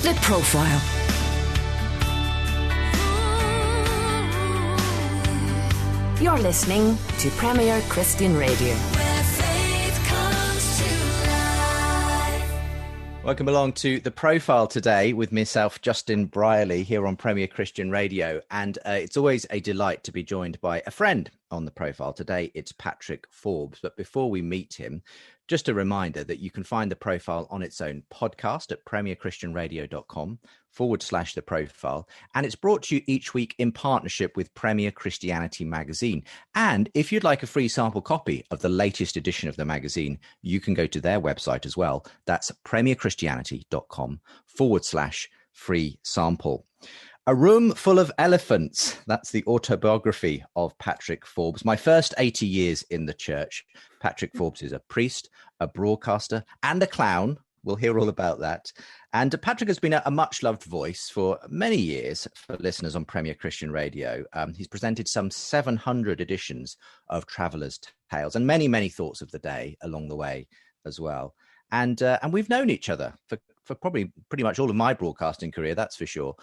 The Profile. You're listening to Premier Christian Radio. Where faith comes to life. Welcome along to The Profile today with myself, Justin Brierley, here on Premier Christian Radio. And it's always a delight to be joined by a friend on The Profile. Today, it's Patrick Forbes. But before we meet him, just a reminder that you can find The Profile on its own podcast at premierchristianradio.com/The Profile. And it's brought to you each week in partnership with Premier Christianity magazine. And if you'd like a free sample copy of the latest edition of the magazine, you can go to their website as well. That's premierchristianity.com/free sample. A Room Full of Elephants. That's the autobiography of Patrick Forbes. My first 80 years in the church. Patrick Forbes is a priest, a broadcaster, and a clown. We'll hear all about that. And Patrick has been a much-loved voice for many years for listeners on Premier Christian Radio. He's presented some 700 editions of Traveller's Tales and many, many thoughts of the day along the way as well. And we've known each other for probably pretty much all of my broadcasting career, that's for sure.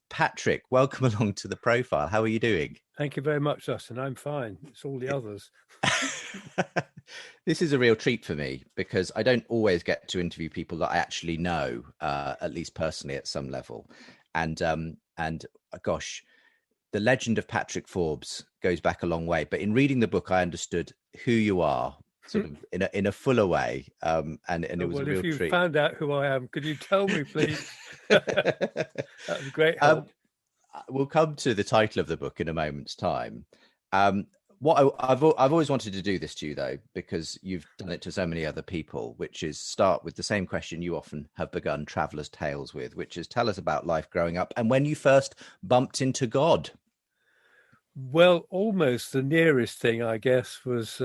Patrick, welcome along to The Profile. How are you doing? Thank you very much, Justin. I'm fine. It's all the others. This is a real treat for me because I don't always get to interview people that I actually know, at least personally at some level. And gosh, the legend of Patrick Forbes goes back a long way. But in reading the book, I understood who you are, sort of in a fuller way, and it was a real treat. If you found out who I am, could you tell me, please? That would be great help. We'll come to the title of the book in a moment's time. What I've always wanted to do this to you, though, because you've done it to so many other people, which is start with the same question you often have begun Traveller's Tales with, which is tell us about life growing up and when you first bumped into God. Well, almost the nearest thing, I guess, was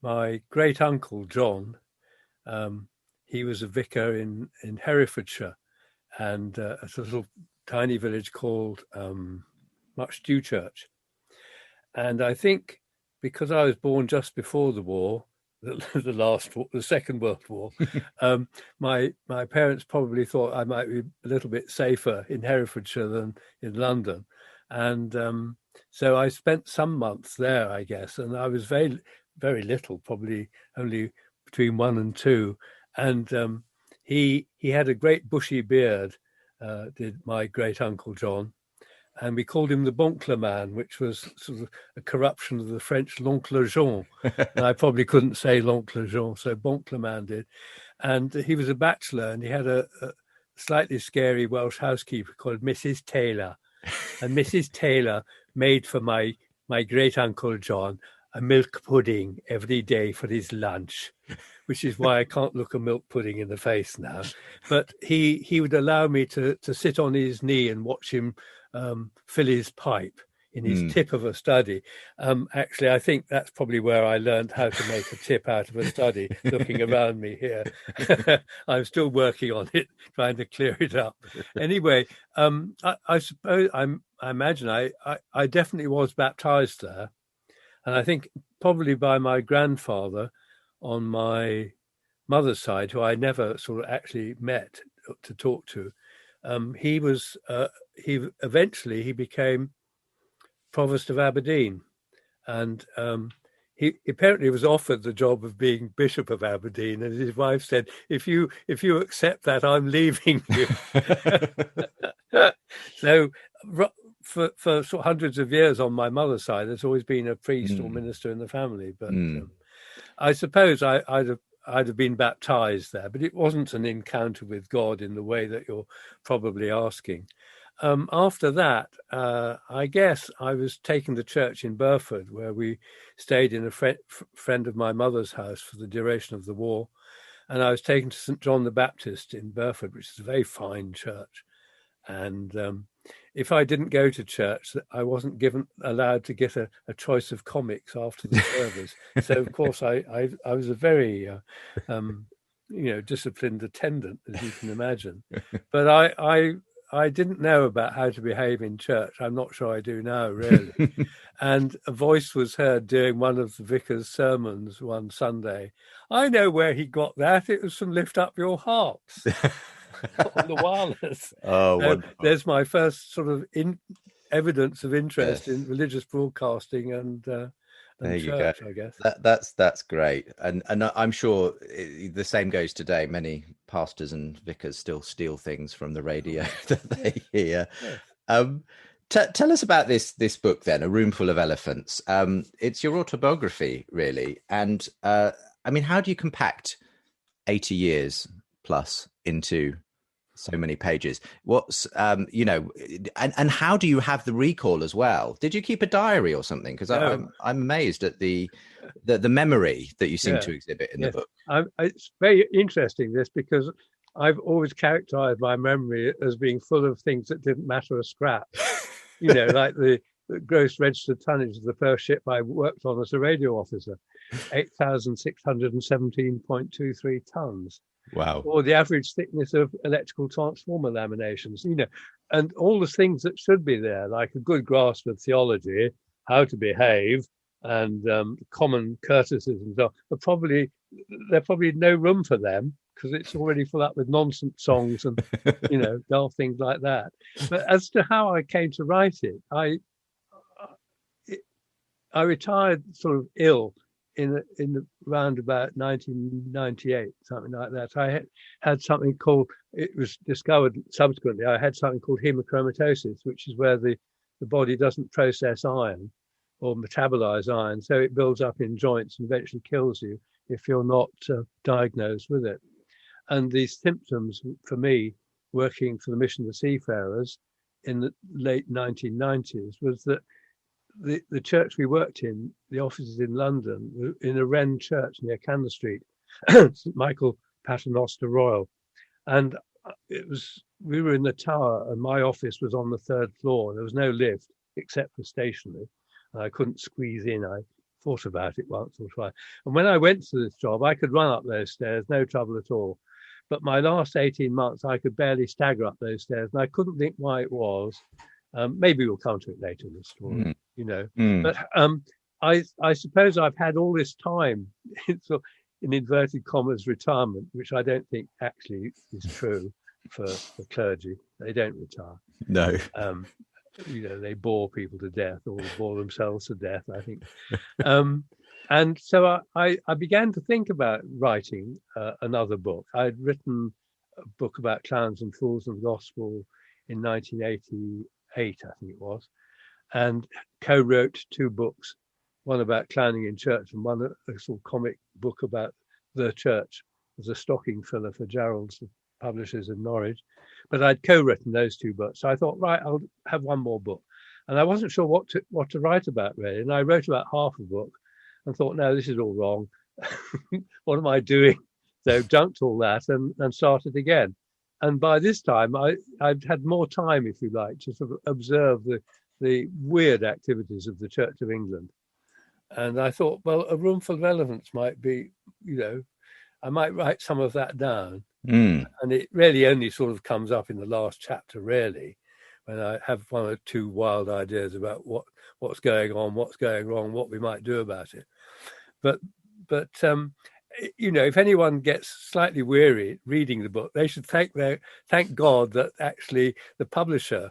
my great uncle John. He was a vicar in Herefordshire, and a little tiny village called Much Dewchurch. And I think because I was born just before the war, the Second World War, my parents probably thought I might be a little bit safer in Herefordshire than in London, and so I spent some months there, I guess, and I was very, very little, probably only between 1 and 2. And he had a great bushy beard, did my great uncle John, and we called him the Boncle Man, which was sort of a corruption of the French L'Oncle Jean. And I probably couldn't say L'Oncle Jean, so Boncle Man did. And he was a bachelor, and he had a slightly scary Welsh housekeeper called Mrs. Taylor. And Mrs. Taylor made for my great uncle John a milk pudding every day for his lunch, which is why I can't look a milk pudding in the face now. But he would allow me to sit on his knee and watch him fill his pipe in his tip of a study. Actually, I think that's probably where I learned how to make a tip out of a study, looking around me here. I'm still working on it, trying to clear it up. Anyway, I suppose, I imagine I definitely was baptized there. And I think probably by my grandfather on my mother's side, who I never sort of actually met to talk to. He eventually became Provost of Aberdeen, and he apparently was offered the job of being Bishop of Aberdeen, and his wife said, "If you accept that, I'm leaving you." So for sort of hundreds of years on my mother's side, there's always been a priest or minister in the family, but I suppose I'd have been baptized there, but it wasn't an encounter with God in the way that you're probably asking. After that, I guess I was taken to church in Burford, where we stayed in a friend of my mother's house for the duration of the war. And I was taken to St. John the Baptist in Burford, which is a very fine church. And if I didn't go to church, I wasn't allowed to get a choice of comics after the service. So, of course, I was a very, disciplined attendant, as you can imagine. But I didn't know about how to behave in church. I'm not sure I do now, really. And a voice was heard during one of the vicar's sermons one Sunday. I know where he got that. It was from Lift Up Your Hearts. on the wireless. Oh, So wonderful. there's my first sort of evidence of interest Yes. in religious broadcasting and There you go. church, I guess. That's great, and I'm sure the same goes today. Many pastors and vicars still steal things from the radio that they hear. Yes. Tell us about this book then, A Room Full of Elephants. It's your autobiography, really, and I mean, how do you compact 80 years plus into so many pages? What's and how do you have the recall as well? Did you keep a diary or something? Because No. I'm amazed at the memory that you seem to exhibit in the book. It's very interesting, this, because I've always characterized my memory as being full of things that didn't matter a scrap. Like the gross registered tonnage of the first ship I worked on as a radio officer, 8,617.23 tons. Wow. Or the average thickness of electrical transformer laminations, and all the things that should be there, like a good grasp of theology, how to behave, and common courtesies and so on, there's probably no room for them because it's already full up with nonsense songs and, dull things like that. But as to how I came to write it, I retired sort of ill in the round about 1998, something like that. I had something called, it was discovered subsequently, I had something called hemochromatosis, which is where the body doesn't process iron or metabolize iron, so it builds up in joints and eventually kills you if you're not diagnosed with it. And these symptoms, for me, working for the Mission of the Seafarers in the late 1990s, was that the church we worked in, the offices in London, were in a Wren church near Cannon Street, St Michael Paternoster Royal. And we were in the tower and my office was on the third floor. There was no lift except for stationary. And I couldn't squeeze in. I thought about it once or twice. And when I went to this job, I could run up those stairs, no trouble at all. But my last 18 months, I could barely stagger up those stairs. And I couldn't think why it was. Maybe we'll come to it later in the story, But I suppose I've had all this time in inverted commas retirement, which I don't think actually is true for clergy. They don't retire. No. They bore people to death or bore themselves to death, I think. And so I began to think about writing another book. I had written a book about clowns and fools of the gospel in 1988, I think it was, and co-wrote two books, one about clowning in church and one a sort of comic book about the church as a stocking filler for Gerald's publishers in Norwich. But I'd co-written those two books. So I thought, right, I'll have one more book. And I wasn't sure what to write about, really. And I wrote about half a book and thought, no, this is all wrong. What am I doing? So dumped all that and started again. And by this time, I'd had more time, if you like, to sort of observe the weird activities of the Church of England. And I thought, well, A Room Full of Elephants might be, I might write some of that down. And it really only sort of comes up in the last chapter, really, when I have one or two wild ideas about what's going on, what's going wrong, what we might do about it. But if anyone gets slightly weary reading the book, they should thank God that actually the publisher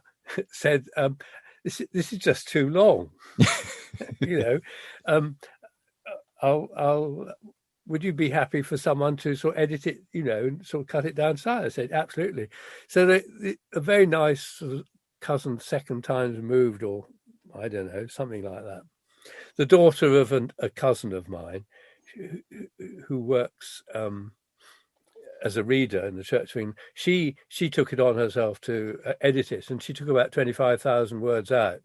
said, this is just too long. Would you be happy for someone to sort of edit it, and sort of cut it down slightly? I said, absolutely. So a very nice sort of cousin, second times removed, or I don't know, something like that. The daughter of a cousin of mine who works as a reader in the Church of England, she took it on herself to edit it, and she took about 25,000 words out.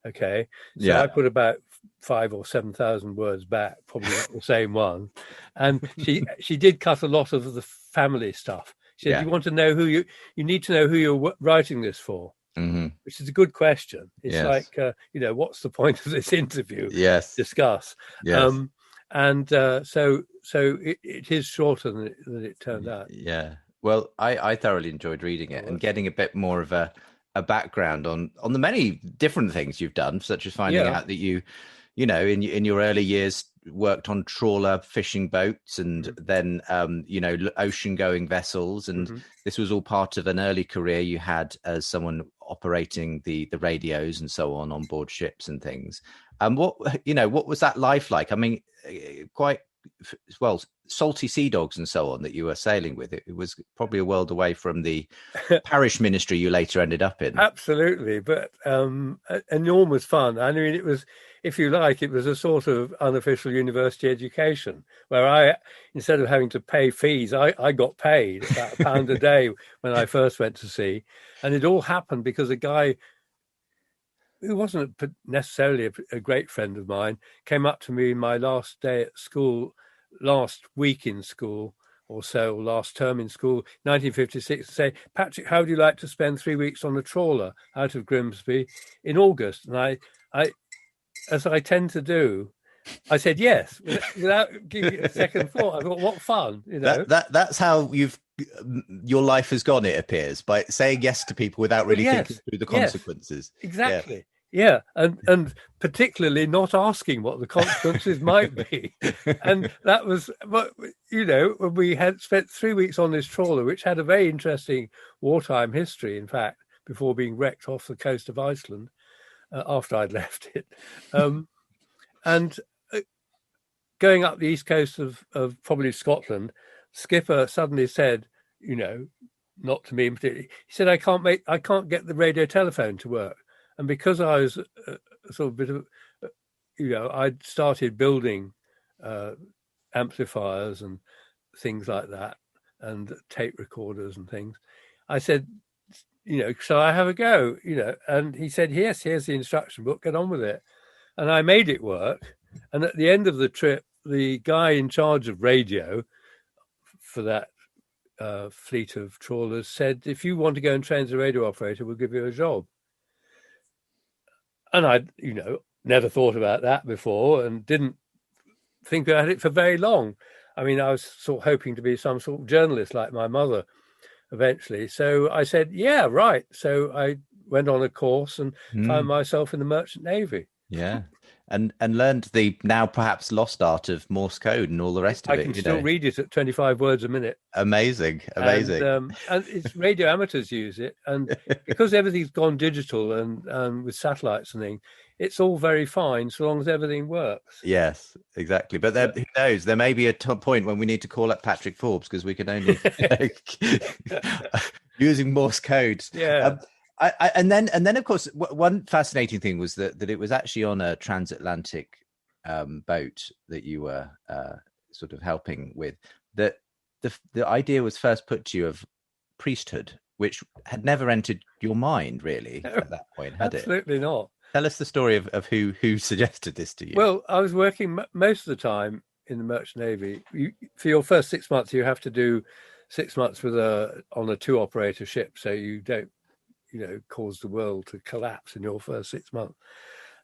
Okay, so yeah. I put about 5,000 or 7,000 words back, probably not the same one, and she did cut a lot of the family stuff. She said, "You want to know you need to know who you're writing this for." Mm-hmm. Which is a good question. It's like, what's the point of this interview? Yes. Discuss. Yes. So it is shorter than it turned out. Yeah. Well, I thoroughly enjoyed reading it and getting a bit more of a background on the many different things you've done, such as finding out that you in your early years worked on trawler fishing boats and then, ocean going vessels. And this was all part of an early career you had as someone operating the radios and so on board ships and things. What was that life like? I mean, quite well, salty sea dogs and so on that you were sailing with. It was probably a world away from the parish ministry you later ended up in. Absolutely, but enormous fun. I mean, it was, if you like, it was a sort of unofficial university education where instead of having to pay fees, I got paid about £1 a day when I first went to sea. And it all happened because a guy who wasn't necessarily a great friend of mine came up to me my last day at school, last week in school or so, or last term in school, 1956, to say, "Patrick, how would you like to spend 3 weeks on a trawler out of Grimsby in August?" And I, as I tend to do, I said yes, without giving it a second thought. I thought, what fun, That's how your life has gone, it appears, by saying yes to people without really thinking through the consequences. Yes, exactly. Yeah. And particularly not asking what the consequences might be. And that was, when we had spent 3 weeks on this trawler, which had a very interesting wartime history, in fact, before being wrecked off the coast of Iceland after I'd left it. And going up the east coast of probably Scotland, skipper suddenly said, not to me in particular, he said, I can't get the radio telephone to work. And because I was a sort of bit of, I'd started building amplifiers and things like that and tape recorders and things, I said, shall I have a go? And he said, yes, here's the instruction book, get on with it. And I made it work. And at the end of the trip, the guy in charge of radio for that fleet of trawlers said, if you want to go and train as a radio operator, we'll give you a job. And I'd, never thought about that before and didn't think about it for very long. I mean, I was sort of hoping to be some sort of journalist like my mother eventually. So I said, yeah, right. So I went on a course and found myself in the Merchant Navy. Yeah. And learned the now perhaps lost art of Morse code and all the rest of it. I can still read it at 25 words a minute. Amazing. And it's radio amateurs use it. And because everything's gone digital and with satellites and things, it's all very fine so long as everything works. Yes, exactly. But who knows? There may be a point when we need to call up Patrick Forbes because we can only using Morse code. Yeah. And then of course one fascinating thing was that it was actually on a transatlantic boat that you were sort of helping with, that the idea was first put to you of priesthood, which had never entered your mind really at that point, had it? Absolutely not. Tell us the story of who suggested this to you. Well, I was working most of the time in the Merchant Navy. For your first 6 months, you have to do 6 months on a 2-operator ship, so you don't cause the world to collapse in your first 6 months.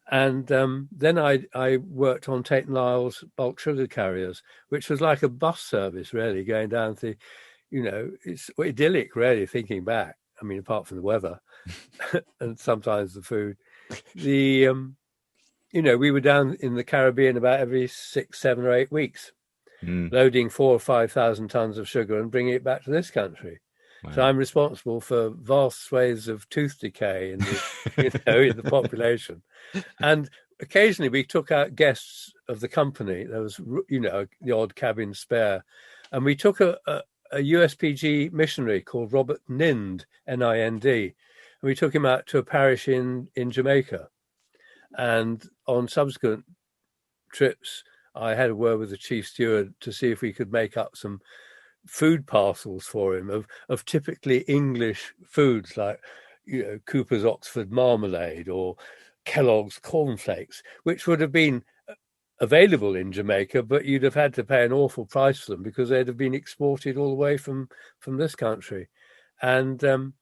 And then I worked on Tate & Lyle's bulk sugar carriers, which was like a bus service, really, going down to, it's idyllic, really, thinking back. I mean, apart from the weather and sometimes the food. We were down in the Caribbean about every 6, 7 or 8 weeks, loading 4,000 or 5,000 tons of sugar and bringing it back to this country. Wow. So I'm responsible for vast swathes of tooth decay in the population. And occasionally we took out guests of the company. There was, the odd cabin spare. And we took a USPG missionary called Robert Nind, N-I-N-D. And we took him out to a parish in Jamaica. And on subsequent trips, I had a word with the chief steward to see if we could make up some food parcels for him of typically English foods like Cooper's Oxford marmalade or Kellogg's cornflakes, which would have been available in Jamaica, but you'd have had to pay an awful price for them because they'd have been exported all the way from this country. And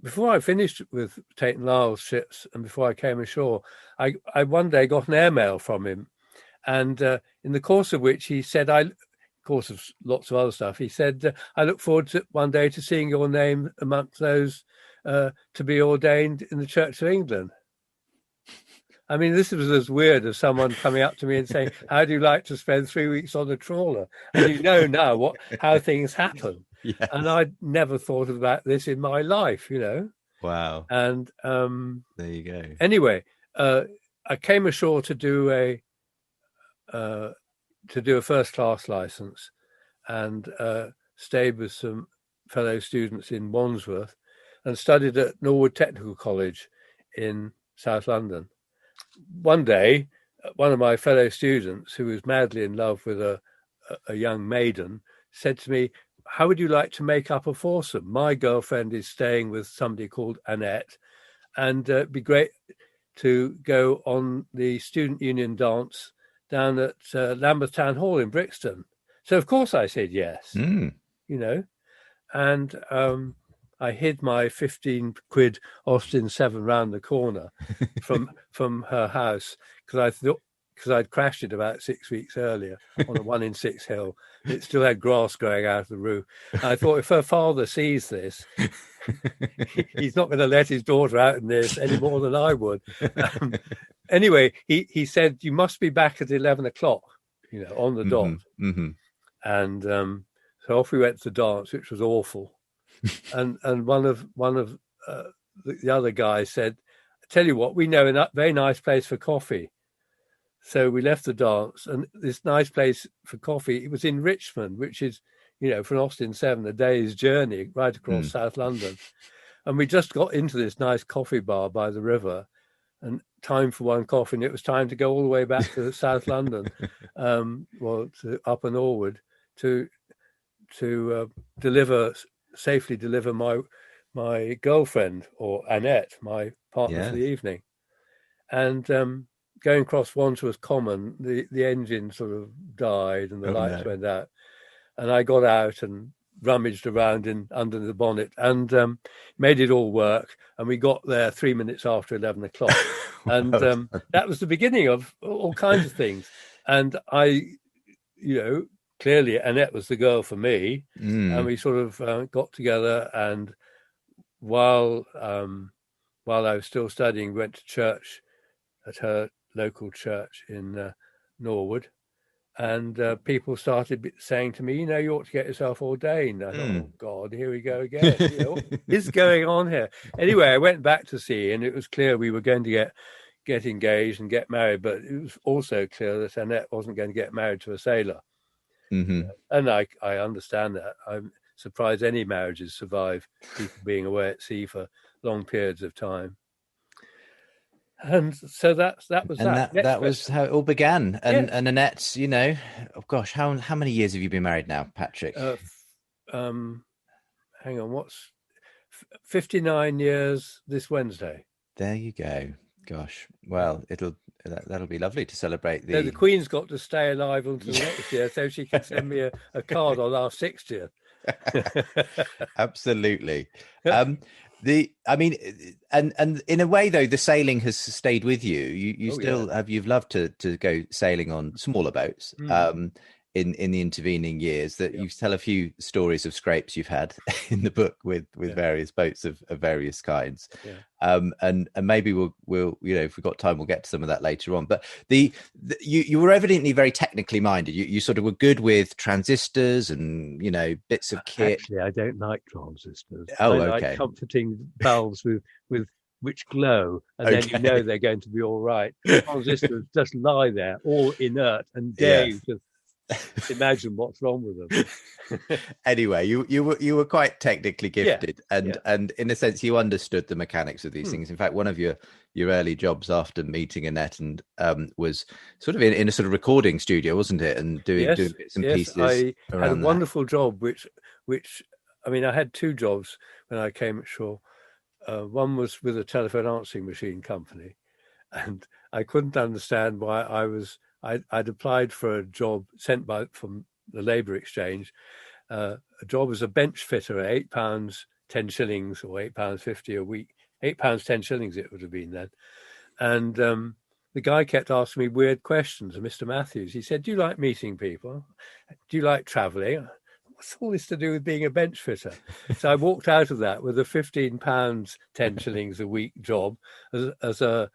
before I finished with Tate & Lyle's ships and before I came ashore, I one day got an airmail from him, and in the course of which he said, course of lots of other stuff, he said, I look forward to one day to seeing your name amongst those to be ordained in the Church of England. I mean, this was as weird as someone coming up to me and saying, "How do you like to spend 3 weeks on a trawler?" And you know now how things happen. Yes. And I'd never thought about this in my life, you know. Wow. And there you go. Anyway, I came ashore to do a first class license, and stayed with some fellow students in Wandsworth, and studied at Norwood Technical College in South London. One day, one of my fellow students, who was madly in love with a young maiden, said to me, "How would you like to make up a foursome? My girlfriend is staying with somebody called Annette, and it'd be great to go on the student union dance down at Lambeth Town Hall in Brixton." So of course I said yes, you know, and I hid my 15 quid Austin 7 round the corner from her house, because I'd crashed it about 6 weeks earlier on a 1 in 6 hill. It still had grass growing out of the roof. And I thought, if her father sees this, he's not going to let his daughter out in this any more than I would. Anyway, he said, "You must be back at 11 o'clock, you know, on the dot." And so off we went to the dance, which was awful. and one of the other guys said, "I tell you what, we know a very nice place for coffee." So we left the dance, and this nice place for coffee, it was in Richmond, which is, you know, from Austin 7, a day's journey right across South London. And we just got into this nice coffee bar by the river, and time for one coffee, and it was time to go all the way back to South London, to up and Norwood, to safely deliver my girlfriend, or Annette, my partner for the evening. And going across Wandsworth Common, the engine sort of died and the lights went out. And I got out and rummaged around under the bonnet and made it all work. And we got there 3 minutes after 11 o'clock. And that was the beginning of all kinds of things. And I, you know, clearly Annette was the girl for me. And we sort of got together, and while I was still studying, went to church at her local church in Norwood, and people started saying to me, "You know, you ought to get yourself ordained." I thought, "Oh God, here we go again. You know, what is going on here?" Anyway, I went back to sea, and it was clear we were going to get engaged and get married, but it was also clear that Annette wasn't going to get married to a sailor. And I understand that. I'm surprised any marriages survive people being away at sea for long periods of time. And so that was that. That was how it all began. And Annette's, you know, oh gosh, how many years have you been married now, Patrick? Hang on, what's 59 years this Wednesday? There you go. Gosh, well, that'll be lovely to celebrate. The Queen's got to stay alive until next year, so she can send me a card on our 60th. Absolutely. And in a way, though, the sailing has stayed with you. You've loved to go sailing on smaller boats in the intervening years. That you tell a few stories of scrapes you've had in the book with various boats of various kinds. And maybe we'll you know, if we've got time, we'll get to some of that later on. But you were evidently very technically minded. You sort of were good with transistors and, you know, bits of kit. Actually, I don't like transistors. Oh, I like comforting valves with which glow, and then you know they're going to be all right. Transistors just lie there, all inert, and dare you to imagine what's wrong with them. Anyway, you were quite technically gifted, and in a sense you understood the mechanics of these things. In fact, one of your early jobs after meeting Annette and was sort of in a sort of recording studio, wasn't it? And doing bits and pieces. I had a wonderful job, which I mean, I had two jobs when I came ashore. One was with a telephone answering machine company, and I couldn't understand why I'd applied for a job sent from the Labour Exchange, a job as a bench fitter at £8, 10 shillings, or £8.50 a week, £8, 10 shillings it would have been then. And the guy kept asking me weird questions, Mr. Matthews. He said, "Do you like meeting people? Do you like travelling? What's all this to do with being a bench fitter?" So I walked out of that with a £15, 10 shillings a week job as a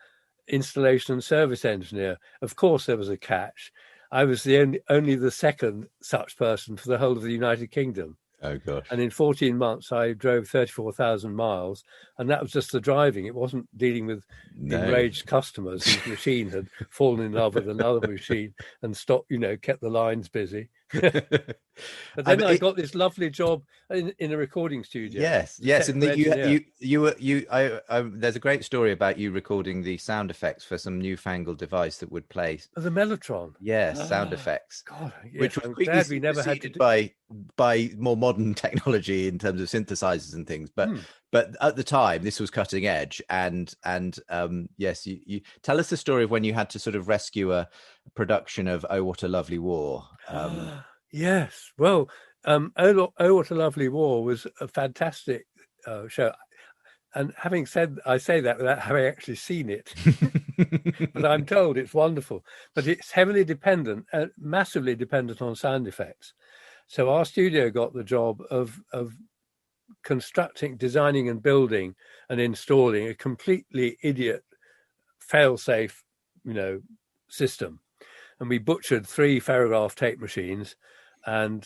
installation and service engineer. Of course, there was a catch. I was only the second such person for the whole of the United Kingdom. Oh, gosh. And in 14 months, I drove 34,000 miles. And that was just the driving. It wasn't dealing with enraged customers whose machine had fallen in love with another machine and stopped, kept the lines busy. But then I got this lovely job in a recording studio. Yes, and there's a great story about you recording the sound effects for some newfangled device that would play the Mellotron. Yes, sound effects. God, yes, which was I'm glad we never had to by more modern technology in terms of synthesizers and things. But at the time, this was cutting edge. And yes, you tell us the story of when you had to sort of rescue a production of "Oh, What a Lovely War." Yes, well, "Oh, What a Lovely War" was a fantastic show. And I say that without having actually seen it, but I'm told it's wonderful. But it's heavily dependent, massively dependent on sound effects. So our studio got the job of constructing, designing and building and installing a completely idiot fail-safe, system. And we butchered 3 ferrograph tape machines, and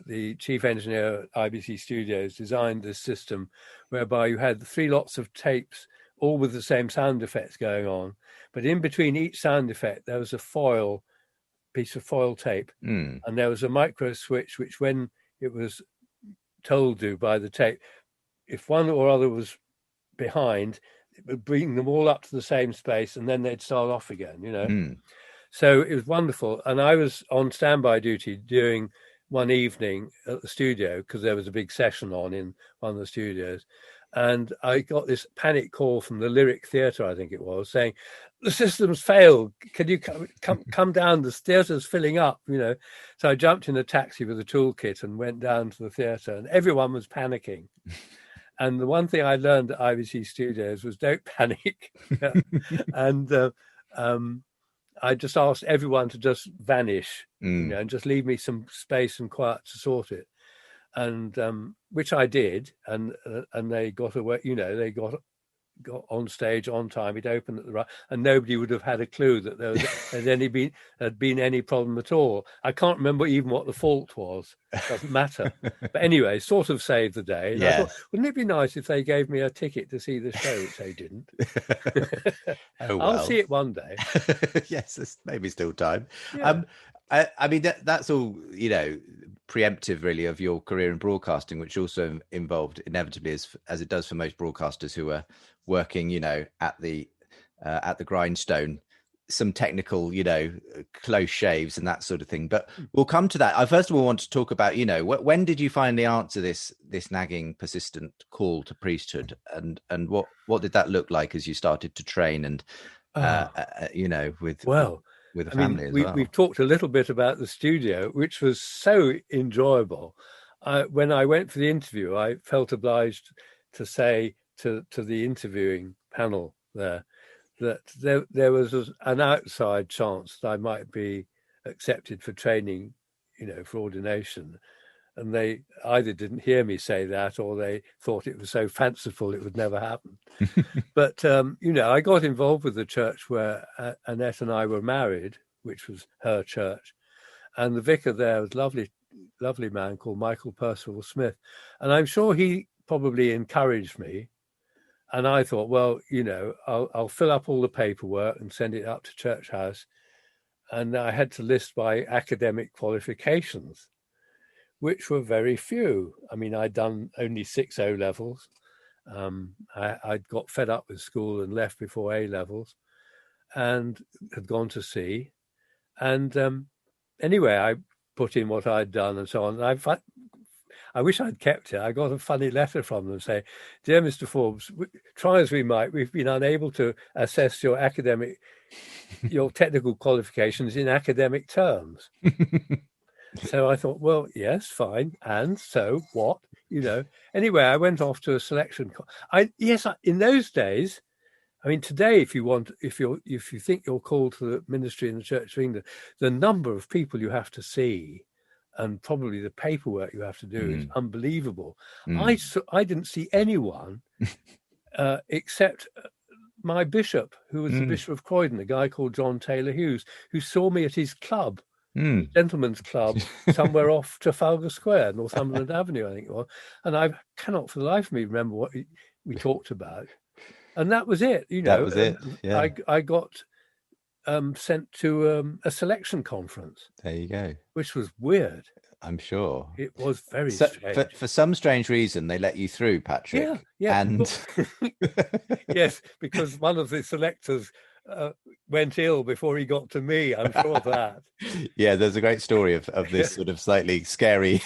the chief engineer at IBC Studios designed this system whereby you had 3 lots of tapes, all with the same sound effects going on. But in between each sound effect, there was a piece of foil tape. And there was a micro switch, which when it was told to by the tape, if one or other was behind, it would bring them all up to the same space, and then they'd start off again, So it was wonderful. And I was on standby duty during one evening at the studio because there was a big session on in one of the studios. And I got this panic call from the Lyric Theatre, I think it was, saying, "The system's failed. Can you come down? The theatre's filling up, So I jumped in a taxi with a toolkit and went down to the theatre, and everyone was panicking. And the one thing I learned at IBC Studios was don't panic. And I just asked everyone to just vanish, and just leave me some space and quiet to sort it. And which I did, and they got away. They got on stage on time. It opened at the right, and nobody would have had a clue that there had been any problem at all. I can't remember even what the fault was. It doesn't matter. But anyway, sort of saved the day. And I thought, wouldn't it be nice if they gave me a ticket to see the show, which they didn't? Oh, well. I'll see it one day. Yes, there's maybe still time. Yeah. I mean, that's all, preemptive really of your career in broadcasting, which also involved inevitably, as it does for most broadcasters who are working, at the grindstone, some technical, close shaves and that sort of thing. But we'll come to that. I first of all want to talk about, when did you finally answer this nagging, persistent call to priesthood, and what did that look like as you started to train and with a family as well? We've talked a little bit about the studio, which was so enjoyable. When I went for the interview, I felt obliged to say to the interviewing panel there that there was an outside chance that I might be accepted for training, for ordination. And they either didn't hear me say that, or they thought it was so fanciful it would never happen. But, I got involved with the church where Annette and I were married, which was her church. And the vicar there was a lovely man called Michael Percival Smith. And I'm sure he probably encouraged me. And I thought, well, I'll fill up all the paperwork and send it up to Church House. And I had to list my academic qualifications, which were very few. I mean, I'd done only 6 O levels. I'd got fed up with school and left before A levels, and had gone to sea. And anyway, I put in what I'd done and so on. I wish I'd kept it. I got a funny letter from them saying, "Dear Mr. Forbes, try as we might, we've been unable to assess your technical qualifications in academic terms." So I thought, well, yes, fine. And so what? Anyway, I went off to a selection. In those days, I mean, today, if you think you're called to the ministry in the Church of England, the number of people you have to see and probably the paperwork you have to do is unbelievable. I didn't see anyone except my bishop, who was the Bishop of Croydon, a guy called John Taylor Hughes, who saw me at his club, his gentleman's club, somewhere off Trafalgar Square, Northumberland Avenue, I think it was. And I cannot for the life of me remember what we talked about. And that was it, That was it. Yeah. I got sent to a selection conference. There you go. Which was weird. I'm sure it was very strange. For some strange reason, they let you through, Patrick. Yeah. And yes, because one of the selectors went ill before he got to me. I'm sure of that. Yeah, there's a great story of this sort of slightly scary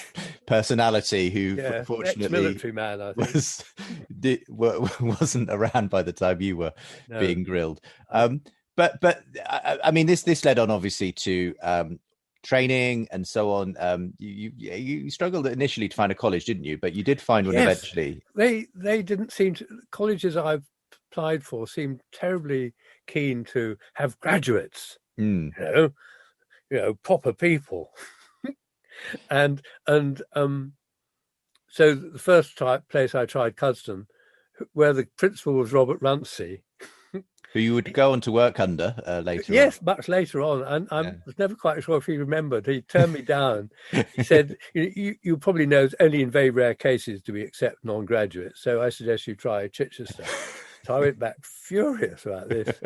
personality who, fortunately, ex-military man, I think. wasn't around by the time you were being grilled. But I mean, this led on obviously to training and so on. You struggled initially to find a college, didn't you? But you did find one eventually. They didn't seem to. Colleges I've applied for seemed terribly keen to have graduates. You know, proper people. and so the first place I tried, Cuddesdon, where the principal was Robert Runcie, who you would go on to work under later on. Yes, much later on. And I was never quite sure if he remembered. He turned me down. He said, you probably know only in very rare cases do we accept non-graduates. So I suggest you try Chichester. So I went back furious about this,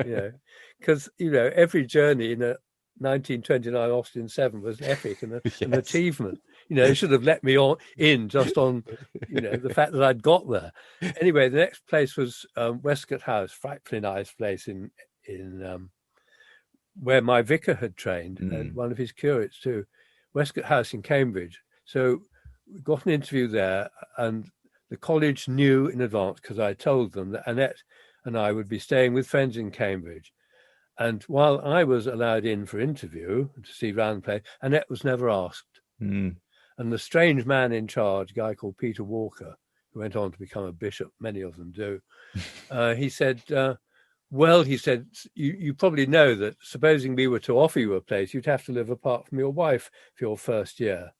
because, every journey in a 1929 Austin 7 was epic and an achievement. They should have let me in just on, the fact that I'd got there. Anyway, the next place was Westcott House, frightfully nice place in where my vicar had trained, and one of his curates too, Westcott House in Cambridge. So we got an interview there, and the college knew in advance, because I told them that Annette and I would be staying with friends in Cambridge. And while I was allowed in for interview to see round the place, Annette was never asked. And the strange man in charge, a guy called Peter Walker, who went on to become a bishop, many of them do, he said, you probably know that supposing we were to offer you a place, you'd have to live apart from your wife for your first year.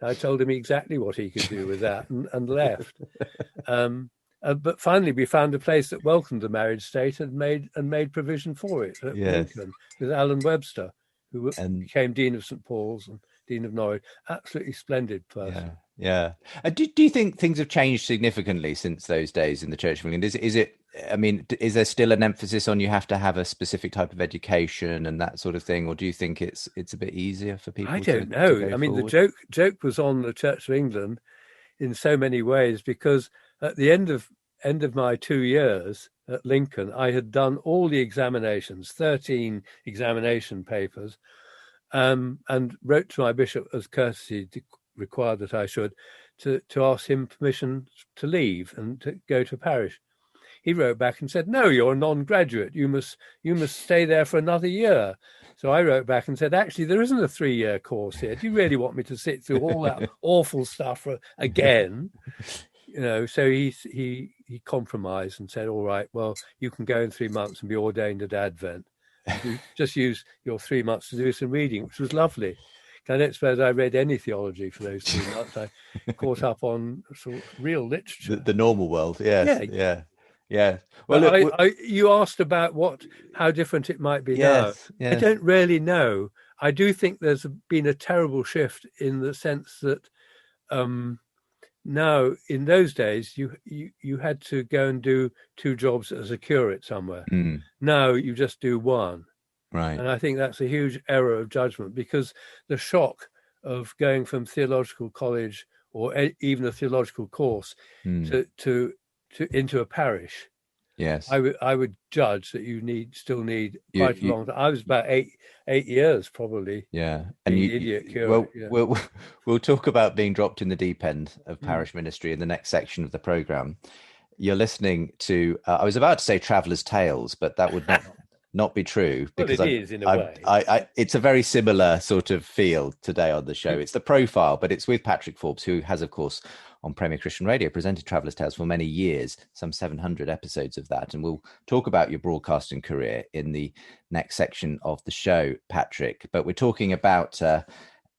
I told him exactly what he could do with that and left. But finally, we found a place that welcomed the marriage state and made provision for it at Lincoln, with Alan Webster, who became Dean of St. Paul's and Dean of Norwich. Absolutely splendid person. Yeah. Do you think things have changed significantly since those days in the Church of England? Is it? I mean, is there still an emphasis on you have to have a specific type of education and that sort of thing, or do you think it's a bit easier for people? I don't know. I mean, the joke was on the Church of England in so many ways, because at the end of my 2 years at Lincoln, I had done all the examinations, 13 examination papers, and wrote to my bishop as courtesy required that I should, to ask him permission to leave and to go to parish. He wrote back and said, "No, you're a non-graduate. You must stay there for another year." So I wrote back and said, "Actually, there isn't a 3-year course here. Do you really want me to sit through all that awful stuff again?" So he compromised and said, "All right, well, you can go in 3 months and be ordained at Advent. You just use your 3 months to do some reading," which was lovely. I don't suppose I read any theology for those 3 months. I caught up on sort of real literature. The normal world, yes. Yeah. Well, you asked about how different it might be now. I don't really know. I do think there's been a terrible shift in the sense that now, in those days, you had to go and do 2 jobs as a curate somewhere. Now you just do 1. Right. And I think that's a huge error of judgment, because the shock of going from theological college or even a theological course to into a parish. Yes. I would judge that you still need quite a long time. I was about 8 years probably. Yeah. And idiot curate. We'll talk about being dropped in the deep end of parish ministry in the next section of the programme. You're listening to, I was about to say Traveller's Tales, but that would not be true, because it is in a way. It's a very similar sort of feel today on the show. It's the profile, but it's with Patrick Forbes, who has, of course, on Premier Christian Radio, presented Traveller's Tales for many years, some 700 episodes of that. And we'll talk about your broadcasting career in the next section of the show, Patrick. But we're talking about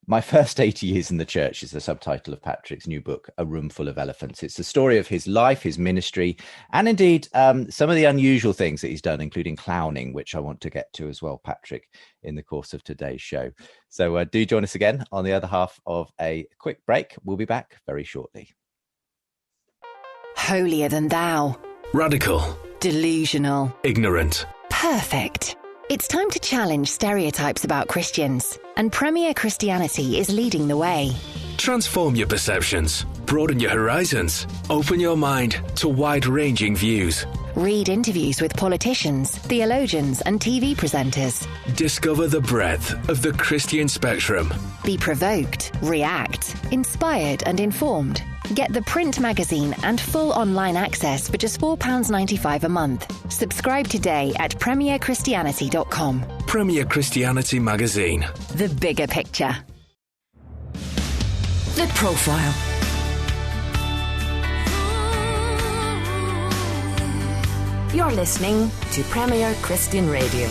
My First 80 Years in the Church is the subtitle of Patrick's new book, A Room Full of Elephants. It's the story of his life, his ministry, and indeed some of the unusual things that he's done, including clowning, which I want to get to as well, Patrick, in the course of today's show. So do join us again on the other half of a quick break. We'll be back very shortly. Holier than thou. Radical. Delusional. Ignorant. Perfect. It's time to challenge stereotypes about Christians, and Premier Christianity is leading the way. Transform your perceptions, broaden your horizons, open your mind to wide-ranging views. Read interviews with politicians, theologians, and TV presenters. Discover the breadth of the Christian spectrum. Be provoked, react, inspired, and informed. Get the print magazine and full online access for just £4.95 a month. Subscribe today at premierchristianity.com. Premier Christianity Magazine. The bigger picture. The Profile. You're listening to Premier Christian Radio.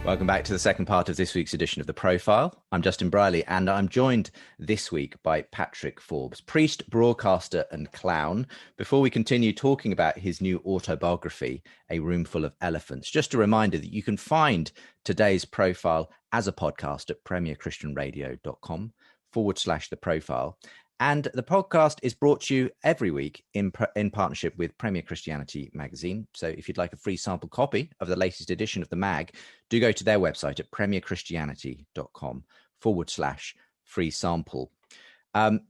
Welcome back to the second part of this week's edition of The Profile. I'm Justin Briley, and I'm joined this week by Patrick Forbes, priest, broadcaster and clown. Before we continue talking about his new autobiography, A Room Full of Elephants, just a reminder that you can find today's profile as a podcast at premierchristianradio.com/The Profile. And the podcast is brought to you every week in partnership with Premier Christianity Magazine. So if you'd like a free sample copy of the latest edition of the mag, do go to their website at premierchristianity.com/free sample.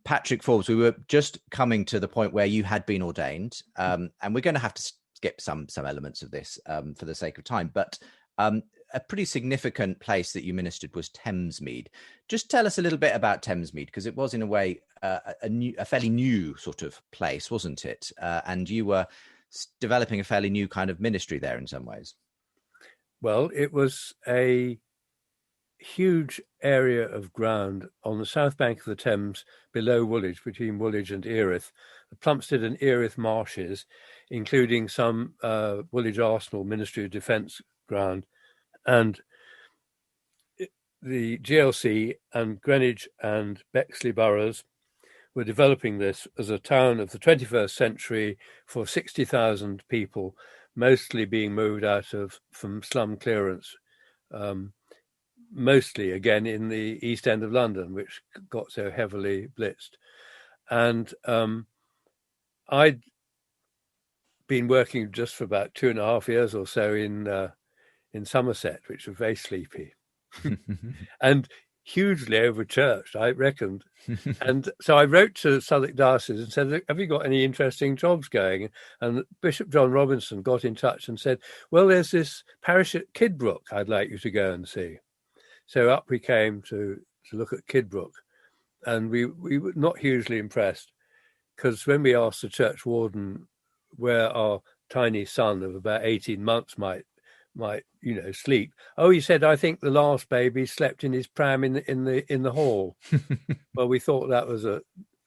Patrick Forbes, we were just coming to the point where you had been ordained, and we're going to have to skip some elements of this for the sake of time. But a pretty significant place that you ministered was Thamesmead. Just tell us a little bit about Thamesmead, because it was in a way a fairly new sort of place, wasn't it? And you were developing a fairly new kind of ministry there in some ways. Well, it was a huge area of ground on the south bank of the Thames below Woolwich, between Woolwich and Erith, the Plumstead and Erith marshes, including some Woolwich Arsenal Ministry of Defence ground. And the GLC and Greenwich and Bexley boroughs were developing this as a town of the 21st century for 60,000 people, mostly being moved from slum clearance, mostly again in the East End of London, which got so heavily blitzed. And I'd been working just for about 2.5 years or so in Somerset, which was very sleepy and hugely over-churched, I reckoned. And so I wrote to Southwark Diocese and said, have you got any interesting jobs going? And Bishop John Robinson got in touch and said, well, there's this parish at Kidbrooke I'd like you to go and see. So up we came to look at Kidbrooke, and we were not hugely impressed, because when we asked the church warden where our tiny son of about 18 months might sleep. Oh, he said, I think the last baby slept in his pram in the hall. Well, we thought that was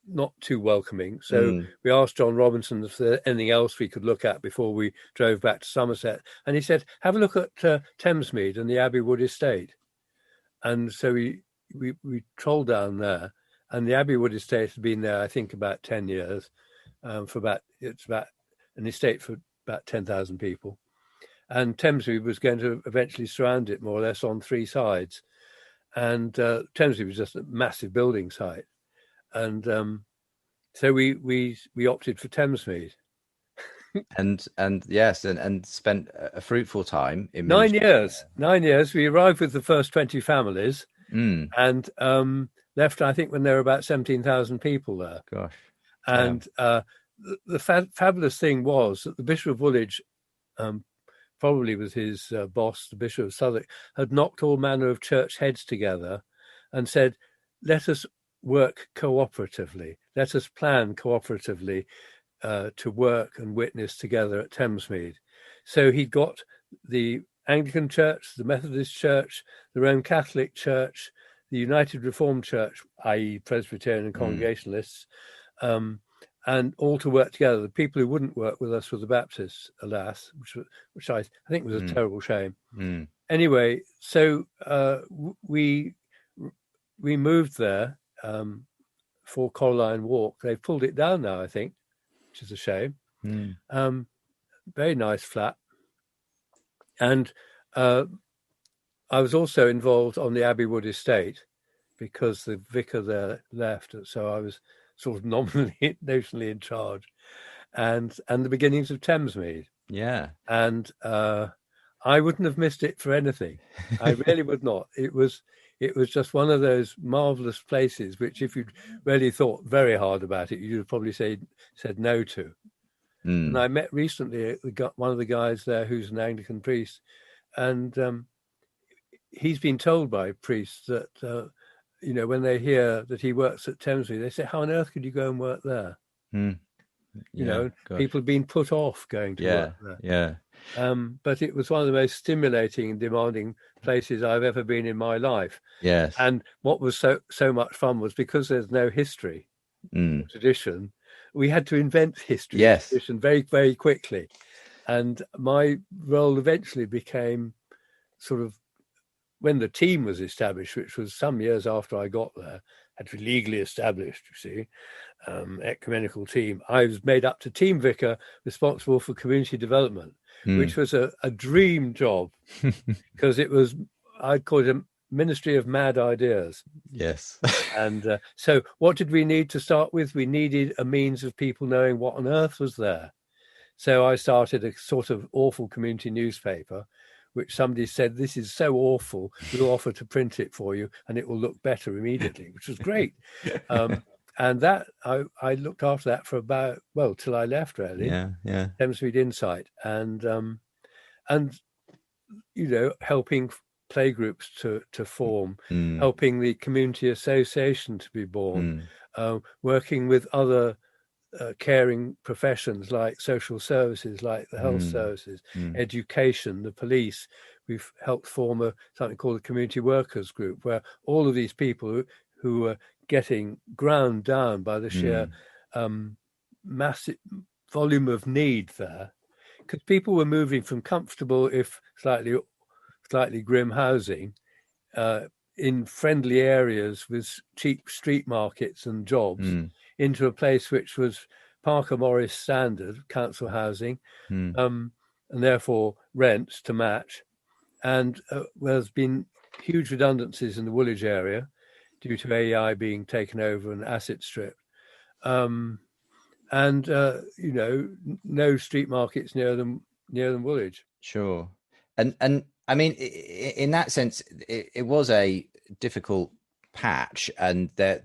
not too welcoming. So we asked John Robinson if there anything else we could look at before we drove back to Somerset. And he said, have a look at Thamesmead and the Abbey Wood estate. And so we trolled down there, and the Abbey Wood estate had been there, I think, about 10 years. It's about an estate for about 10,000 people. And Thamesmead was going to eventually surround it more or less on 3 sides. And Thamesmead was just a massive building site. And so we opted for Thamesmead. and yes, and spent a fruitful time in 9 years. 9 years. We arrived with the first 20 families and left, I think, when there were about 17,000 people there. Gosh. And the fabulous thing was that the Bishop of Woolwich, probably with his boss, the Bishop of Southwark, had knocked all manner of church heads together and said, let us work cooperatively. Let us plan cooperatively to work and witness together at Thamesmead. So he got the Anglican Church, the Methodist Church, the Roman Catholic Church, the United Reformed Church, i.e. Presbyterian and Congregationalists, and all to work together. The people who wouldn't work with us were the Baptists, alas, which I think was a terrible shame. Anyway, so we moved there for Coraline Walk. They've pulled it down now, I think, which is a shame. Very nice flat. And I was also involved on the Abbey Wood estate because the vicar there left. So I was sort of notionally in charge. And the beginnings of Thamesmead. Yeah. And I wouldn't have missed it for anything. I really would not. It was just one of those marvelous places which, if you'd really thought very hard about it, you'd have probably said no to. And I met recently one of the guys there who's an Anglican priest, and he's been told by priests that when they hear that he works at Thamesmead, they say, "How on earth could you go and work there?" People have been put off going to work there. Yeah. But it was one of the most stimulating and demanding places I've ever been in my life. Yes. And what was so much fun was because there's no history or tradition, we had to invent history and tradition very, very quickly. And my role eventually became sort of, when the team was established, which was some years after I got there, had to be legally established, you see, ecumenical team. I was made up to team vicar responsible for community development, which was a dream job because it was, I'd call it a ministry of mad ideas. Yes. And so what did we need to start with? We needed a means of people knowing what on earth was there. So I started a sort of awful community newspaper, which somebody said, "This is so awful, we'll offer to print it for you and it will look better immediately," which was great. And that I looked after that for about, till I left, really. Yeah. Thamesmead Insight, and helping playgroups to form, helping the community association to be born, working with other caring professions like social services, like the health services, education, the police. We've helped form something called a community workers group, where all of these people who are getting ground down by the sheer massive volume of need there, because people were moving from comfortable, if slightly grim housing in friendly areas with cheap street markets and jobs into a place which was Parker Morris standard council housing, and therefore rents to match. And there's been huge redundancies in the Woolwich area due to AEI being taken over and asset stripped. No street markets near them Woolwich. Sure. And I mean, in that sense, it was a difficult patch, and there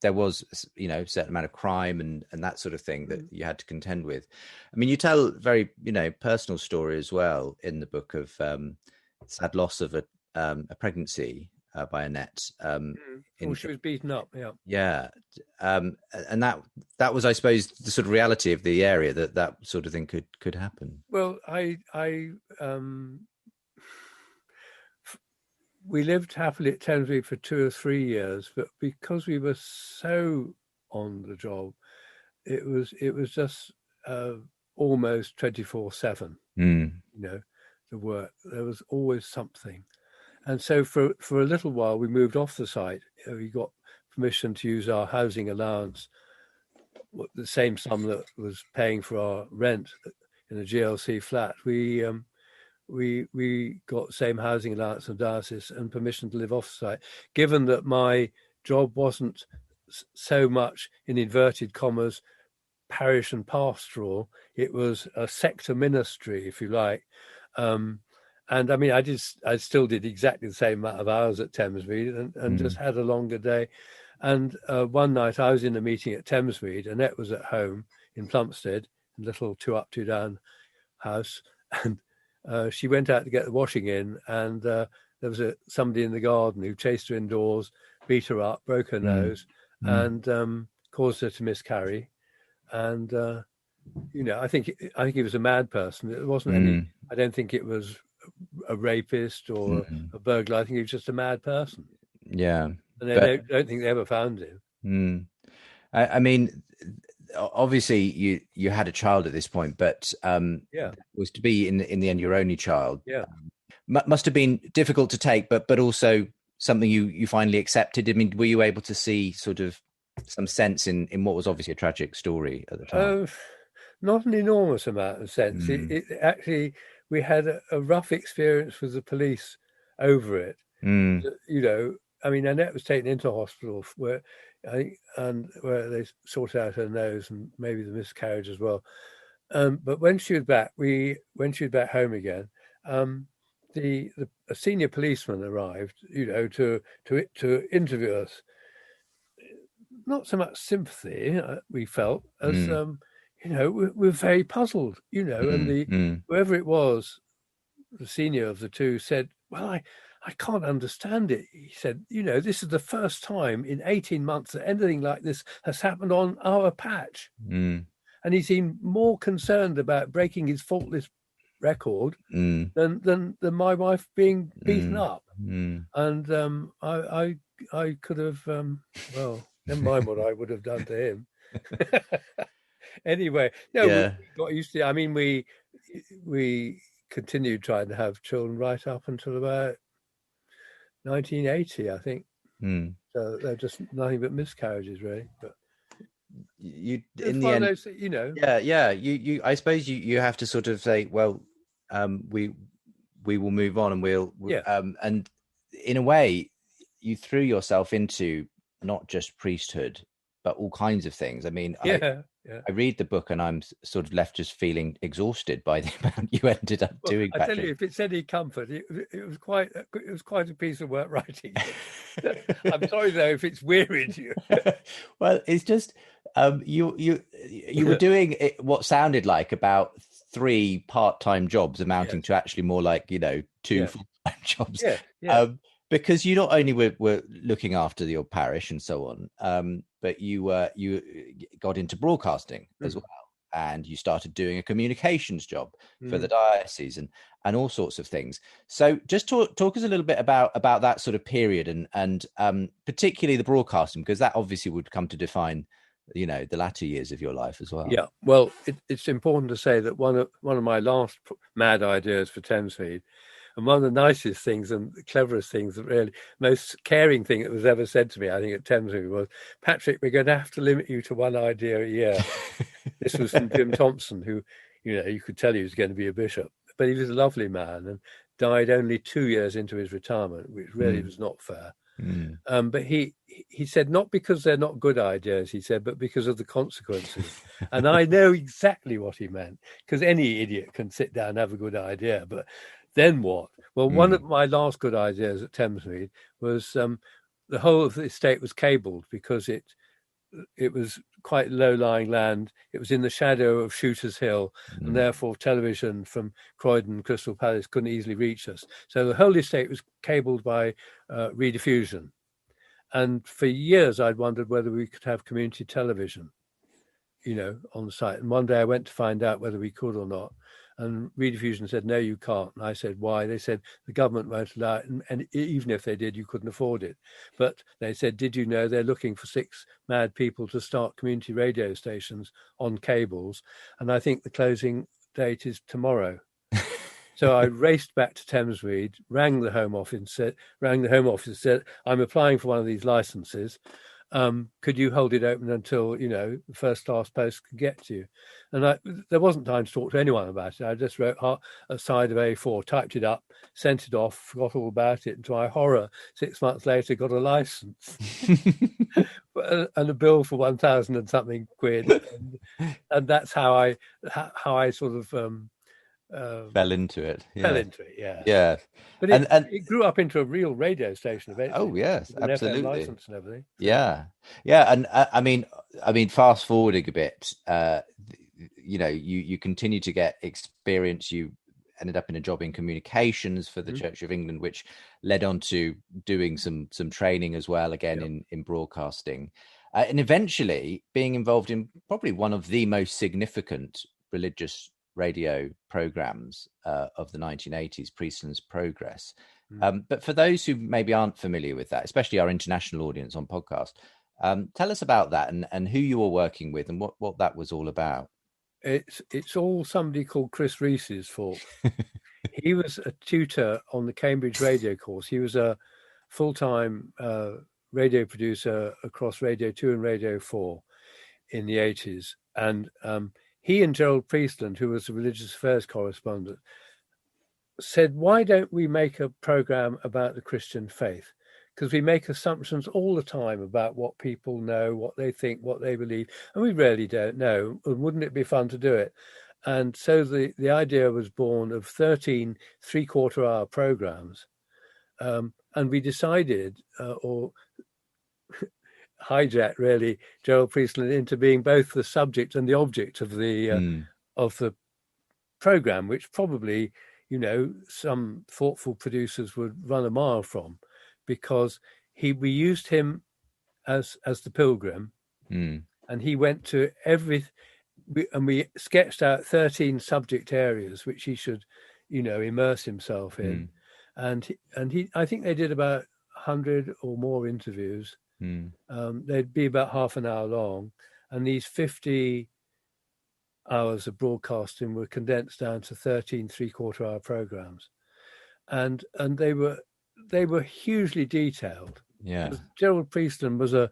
was a certain amount of crime and that sort of thing that you had to contend with. I mean, you tell a very personal story as well in the book of sad loss of a pregnancy by Annette. She was beaten up. Yeah. And that was, I suppose, the sort of reality of the area, that sort of thing could happen. Well, we lived happily at Thamesmead for 2 or 3 years, but because we were so on the job, it was just almost 24/7. The work, there was always something. And so for a little while we moved off the site. We got permission to use our housing allowance, the same sum that was paying for our rent in a GLC flat. We got same housing allowance in diocese and permission to live off site. Given that my job wasn't so much, in inverted commas, parish and pastoral, it was a sector ministry, if you like. And I mean, I still did exactly the same amount of hours at Thamesmead and just had a longer day. And one night I was in a meeting at Thamesmead, Annette was at home in Plumstead, a little 2 up, 2 down house, and she went out to get the washing in, and there was somebody in the garden who chased her indoors, beat her up, broke her nose, and caused her to miscarry. And I think he was a mad person. It wasn't any. I don't think it was a rapist or a burglar. I think he was just a mad person. Yeah, and they don't think they ever found him. I mean, obviously you had a child at this point, but was to be in the end your only child. Yeah. Must have been difficult to take, but also something you finally accepted. I mean, were you able to see sort of some sense in what was obviously a tragic story at the time? Not an enormous amount of sense. It actually, we had a rough experience with the police over it. You know, I mean, Annette was taken into hospital where I think, and where they sorted out her nose and maybe the miscarriage as well. But when she was back, home again, a senior policeman arrived, you know, to interview us. Not so much sympathy we felt as you know, we're very puzzled, you know, and whoever it was, the senior of the two said, well, I can't understand it. He said, you know, this is the first time in 18 months that anything like this has happened on our patch. And he seemed more concerned about breaking his faultless record than my wife being beaten up. And I could have, well, never mind what I would have done to him. Anyway, no, we got used to it. I mean, we continued trying to have children right up until about 1980, I think. So they're just nothing but miscarriages, really. But you, in the end, those, you know, you I suppose you have to sort of say, well, we will move on, and and in a way, you threw yourself into not just priesthood, but all kinds of things. I mean, I read the book and I'm sort of left just feeling exhausted by the amount you ended up doing. I tell you, if it's any comfort, it was quite a piece of work writing. I'm sorry though if it's wearied you. Well, it's just you were doing what sounded like about 3 part-time jobs, amounting to actually more like 2 full-time jobs. Because you not only were looking after your parish and so on, but you got into broadcasting as well, and you started doing a communications job for the diocese and all sorts of things. So just talk us a little bit about that sort of period and particularly the broadcasting, because that obviously would come to define the latter years of your life as well. Yeah, well, it's important to say that one of my last mad ideas for Thamesmead, and one of the nicest things and the cleverest things, that really most caring thing that was ever said to me, I think, at Thamesmead was, Patrick, we're going to have to limit you to one idea a year. This was from Jim Thompson, who, you could tell he was going to be a bishop, but he was a lovely man and died only 2 years into his retirement, which really was not fair. But he said, not because they're not good ideas, he said, but because of the consequences. And I know exactly what he meant, because any idiot can sit down and have a good idea, but then what? Well, one of my last good ideas at Thamesmead was the whole of the estate was cabled, because it was quite low-lying land. It was in the shadow of Shooters Hill, and therefore television from Croydon, Crystal Palace couldn't easily reach us. So the whole estate was cabled by rediffusion. And for years, I'd wondered whether we could have community television, on the site. And one day I went to find out whether we could or not. And rediffusion said, no, you can't. And I said, why? They said, the government won't allow it. And even if they did, you couldn't afford it. But they said, did you know they're looking for 6 mad people to start community radio stations on cables? And I think the closing date is tomorrow. So I raced back to Thamesmead, rang the Home Office, said, I'm applying for one of these licenses. Could you hold it open until, the first class post can get to you? And there wasn't time to talk to anyone about it. I just wrote a side of A4, typed it up, sent it off, forgot all about it. And to my horror, 6 months later, got a license and a bill for 1,000 and something quid. And that's how I sort of fell into it. Yeah. But it grew up into a real radio station eventually. Oh yes, absolutely. License and everything. Yeah. And I mean, fast forwarding a bit, you continue to get experience. You ended up in a job in communications for the Church of England, which led on to doing some training as well, again in broadcasting, and eventually being involved in probably one of the most significant religious radio programs of the 1980s, Priestland's Progress. But for those who maybe aren't familiar with that, especially our international audience on podcast, Tell us about that and who you were working with and what that was all about. It's all somebody called Chris Reese's fault. He was a tutor on the Cambridge radio course. He was a full-time radio producer across Radio 2 and Radio 4 in the 80s. And he and Gerald Priestland, who was the religious affairs correspondent, said, why don't we make a program about the Christian faith? Because we make assumptions all the time about what people know, what they think, what they believe, and we really don't know. And wouldn't it be fun to do it? And so the idea was born of 13 three-quarter-hour programs. And we decided, or hijacked really, Gerald Priestland into being both the subject and the object of the program, which probably, some thoughtful producers would run a mile from, because we used him as the pilgrim, and he went to we sketched out 13 subject areas which he should, immerse himself in, and he I think they did about 100 or more interviews. They'd be about half an hour long, and these 50 hours of broadcasting were condensed down to 13 three-quarter-hour programs, and they were hugely detailed. Yeah, Gerald Priestland was a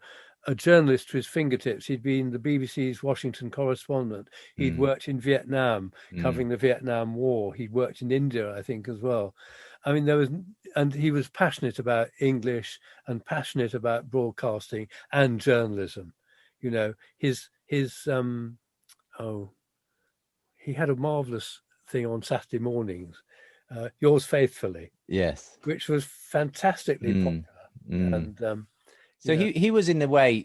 journalist to his fingertips. He'd been the BBC's Washington correspondent. He'd worked in Vietnam, covering the Vietnam War. He'd worked in India, I think, as well. I mean, and he was passionate about English and passionate about broadcasting and journalism. He had a marvelous thing on Saturday mornings, Yours Faithfully. Yes, which was fantastically popular. And so he was in a way,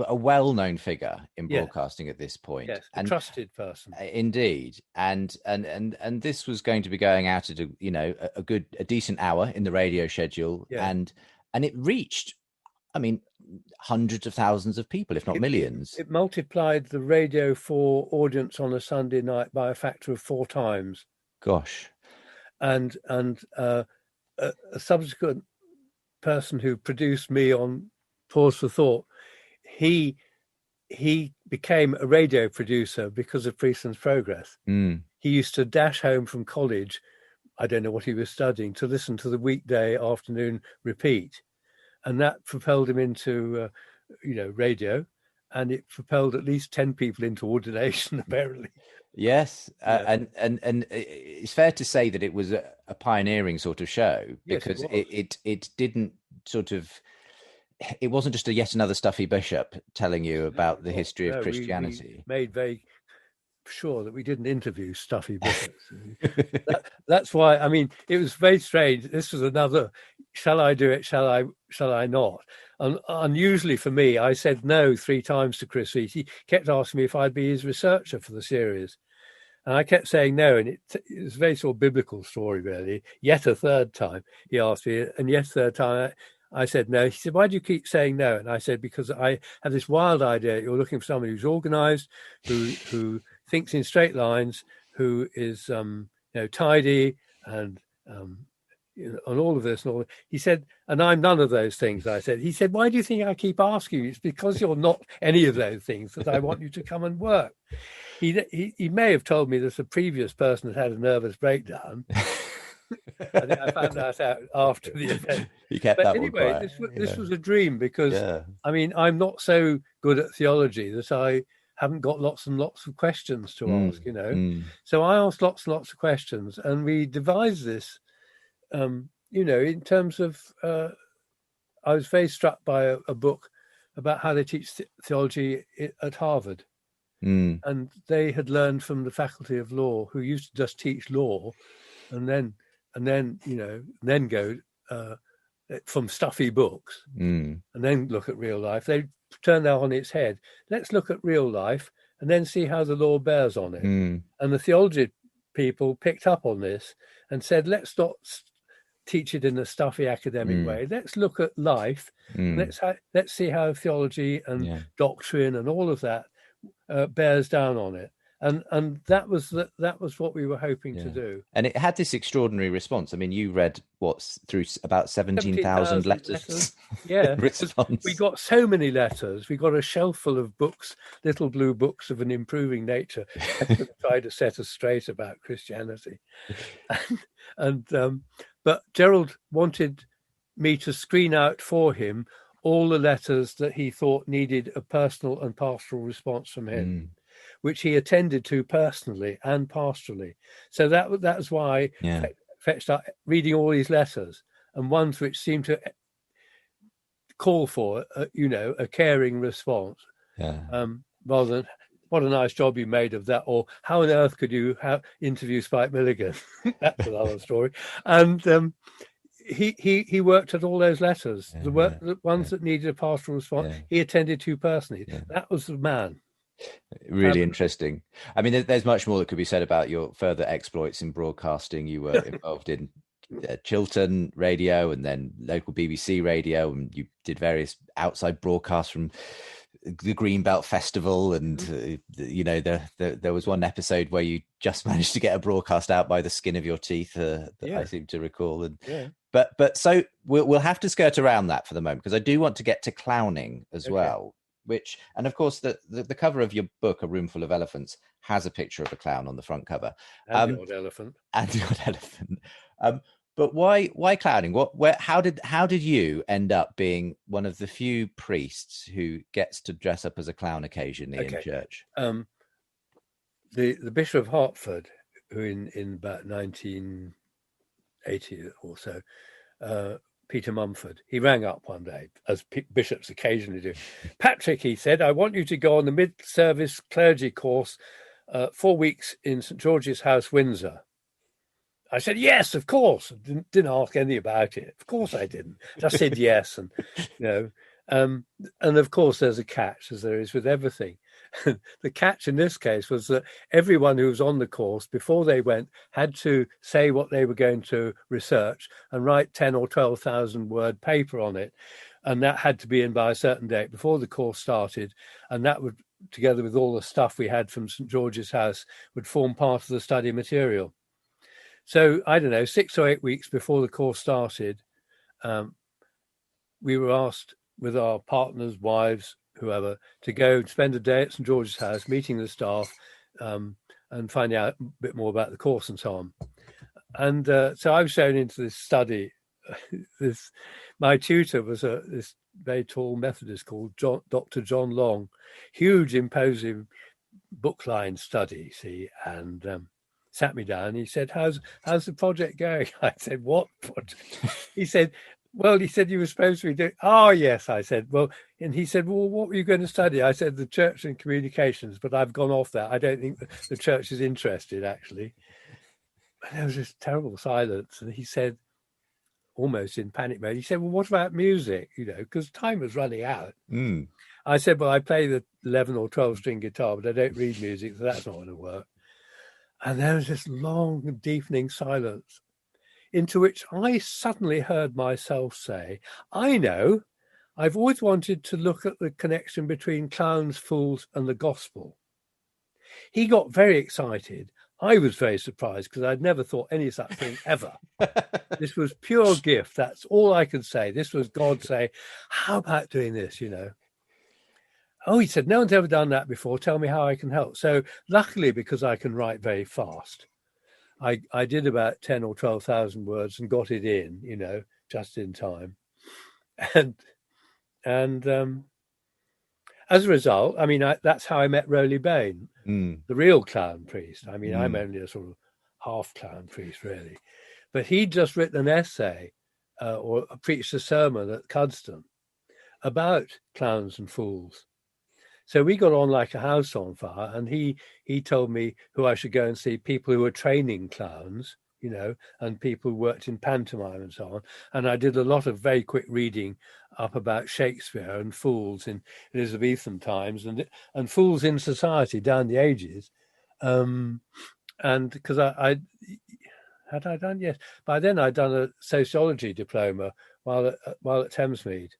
a well-known figure in broadcasting at this point. Yes, a trusted person. Indeed, and this was going to be going out at a decent hour in the radio schedule, and it reached, hundreds of thousands of people, if not millions. It multiplied the Radio 4 audience on a Sunday night by a factor of 4 times. Gosh. And a subsequent person who produced me on Pause for Thought, he became a radio producer because of Priestland's progress. He used to dash home from college, I don't know what he was studying, to listen to the weekday afternoon repeat, and that propelled him into radio, and it propelled at least 10 people into ordination, apparently. Yes, and it's fair to say that it was a pioneering sort of show, because it didn't sort of, it wasn't just yet another stuffy bishop telling you about the history of Christianity. We made very sure that we didn't interview stuffy bishops. That's why, it was very strange. This was another, shall I do it, shall I not? And unusually for me, I said no 3 times to Chris Rees. He kept asking me if I'd be his researcher for the series. And I kept saying no, and it was a very sort of biblical story, really. Yet a third time, he asked me, and yet a third time, I said no. He said, why do you keep saying no? And I said, because I have this wild idea. You're looking for somebody who's organized, who thinks in straight lines, who is tidy, and and all of this. And all. He said, and I'm none of those things, I said. He said, why do you think I keep asking you? It's because you're not any of those things that I want you to come and work. He may have told me that a previous person had a nervous breakdown. I think I found that out after the event. You kept but that anyway, one quiet. this was a dream, because I'm not so good at theology that I haven't got lots and lots of questions to ask, So I asked lots and lots of questions, and we devised this, in terms of, I was very struck by a book about how they teach theology at Harvard. And they had learned from the faculty of law, who used to just teach law and then go from stuffy books and then look at real life. They turned that on its head. Let's look at real life and then see how the law bears on it. And the theology people picked up on this and said, let's not teach it in a stuffy academic way. Let's look at life. Let's see how theology and doctrine and all of that bears down on it. and that was what we were hoping to do. And it had this extraordinary response. I mean, you read through about 17,000 letters. Yeah, response. We got so many letters. We got a shelf full of books, little blue books of an improving nature. I could try to set us straight about Christianity, but Gerald wanted me to screen out for him all the letters that he thought needed a personal and pastoral response from him, which he attended to personally and pastorally. So that's why I fetched up reading all these letters, and ones which seemed to call for, a caring response, rather than what a nice job you made of that, or how on earth could you interview Spike Milligan? That's another story. And he worked at all those letters, the ones that needed a pastoral response. He attended to personally. That was the man. Really interesting. I mean, there's much more that could be said about your further exploits in broadcasting. You were involved in Chiltern radio and then local BBC radio, and you did various outside broadcasts from the Greenbelt Festival, and there was one episode where you just managed to get a broadcast out by the skin of your teeth, that I seem to recall. And but so we'll have to skirt around that for the moment, because I do want to get to clowning as well. Which, and of course, the cover of your book, A Room Full of Elephants, has a picture of a clown on the front cover, and the odd elephant. But why clowning? How did you end up being one of the few priests who gets to dress up as a clown occasionally in church? The Bishop of Hertford, who in about 1980 or so, Peter Mumford, he rang up one day, as bishops occasionally do. Patrick, he said, I want you to go on the mid-service clergy course, 4 weeks in St. George's House, Windsor. I said, yes, of course. Didn't ask anything about it. Of course I didn't. Just said yes. And of course there's a catch, as there is with everything. The catch in this case was that everyone who was on the course before they went had to say what they were going to research and write 10 or 12,000 word paper on it. And that had to be in by a certain date before the course started. And that would, together with all the stuff we had from St. George's House, would form part of the study material. So, I don't know, 6 or 8 weeks before the course started, we were asked with our partners, wives, whoever, to go and spend a day at St. George's House, meeting the staff, and finding out a bit more about the course and so on. And so I was shown into this study. My tutor was this very tall Methodist called Dr. John Long, huge, imposing book-lined study, see, and sat me down. He said, how's the project going? I said, what project? He said, you were supposed to be doing. Oh, yes, I said. Well, and he said, well, what were you going to study? I said, the church and communications, but I've gone off that. I don't think the church is interested, actually. And there was this terrible silence. And he said, almost in panic mode, he said, well, what about music? Because time was running out. I said, well, I play the 11 or 12 string guitar, but I don't read music, so that's not going to work. And there was this long, deepening silence, into which I suddenly heard myself say, I know, I've always wanted to look at the connection between clowns, fools, and the gospel. He got very excited. I was very surprised because I'd never thought any such thing ever. This was pure gift. That's all I could say. This was God saying, how about doing this, Oh, he said, no one's ever done that before. Tell me how I can help. So luckily, because I can write very fast, I did about 10 or 12,000 words and got it in, just in time. And as a result, I mean, that's how I met Rowley Bain, the real clown priest. I mean, I'm only a sort of half clown priest, really. But he'd just written an essay or preached a sermon at Cuddesdon about clowns and fools. So we got on like a house on fire, and he told me who I should go and see, people who were training clowns, and people who worked in pantomime and so on. And I did a lot of very quick reading up about Shakespeare and fools in Elizabethan times and fools in society down the ages. And because I had I done? Yes. By then I'd done a sociology diploma while at Thamesmead,